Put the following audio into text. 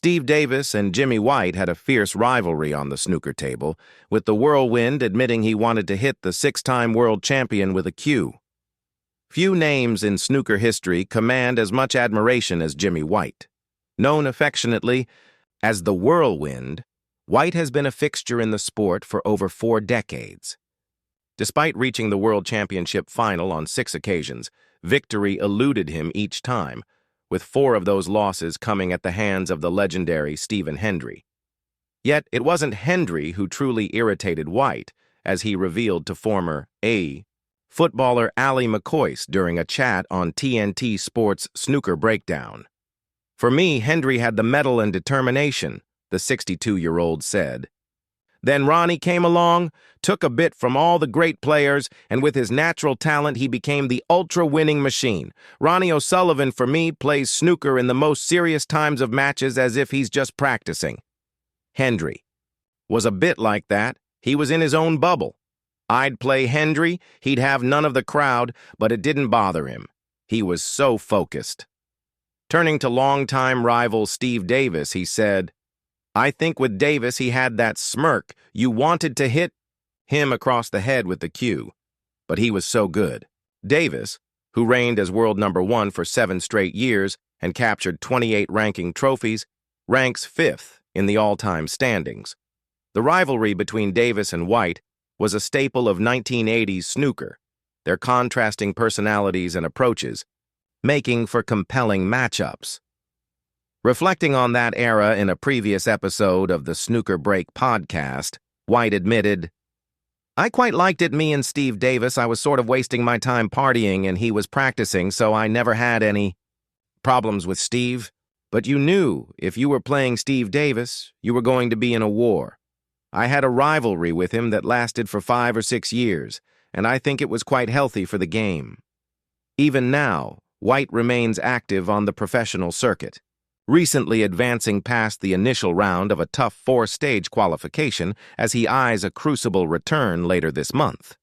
Steve Davis and Jimmy White had a fierce rivalry on the snooker table, with the whirlwind admitting he wanted to hit the six-time world champion with a cue. Few names in snooker history command as much admiration as Jimmy White. Known affectionately as the Whirlwind, White has been a fixture in the sport for over 4 decades. Despite reaching the World Championship final on 6 occasions, victory eluded him each time, with 4 of those losses coming at the hands of the legendary Stephen Hendry. Yet it wasn't Hendry who truly irritated White, as he revealed to former footballer Ally McCoist during a chat on TNT Sports' Snooker Breakdown. "For me, Hendry had the mettle and determination," the 62-year-old said. "Then Ronnie came along, took a bit from all the great players, and with his natural talent, he became the ultra-winning machine. Ronnie O'Sullivan, for me, plays snooker in the most serious times of matches as if he's just practicing. Hendry was a bit like that. He was in his own bubble. I'd play Hendry, he'd have none of the crowd, but it didn't bother him. He was so focused." Turning to longtime rival Steve Davis, he said, "I think with Davis he had that smirk. You wanted to hit him across the head with the cue, but he was so good." Davis, who reigned as world number 1 for 7 straight years and captured 28 ranking trophies, ranks 5th in the all-time standings. The rivalry between Davis and White was a staple of 1980s snooker, their contrasting personalities and approaches, making for compelling matchups. Reflecting on that era in a previous episode of the Snooker Break podcast, White admitted, "I quite liked it, me and Steve Davis. I was sort of wasting my time partying and he was practicing, so I never had any problems with Steve. But you knew if you were playing Steve Davis, you were going to be in a war. I had a rivalry with him that lasted for 5 or 6 years, and I think it was quite healthy for the game." Even now, White remains active on the professional circuit, recently advancing past the initial round of a tough 4-stage qualification as he eyes a crucible return later this month.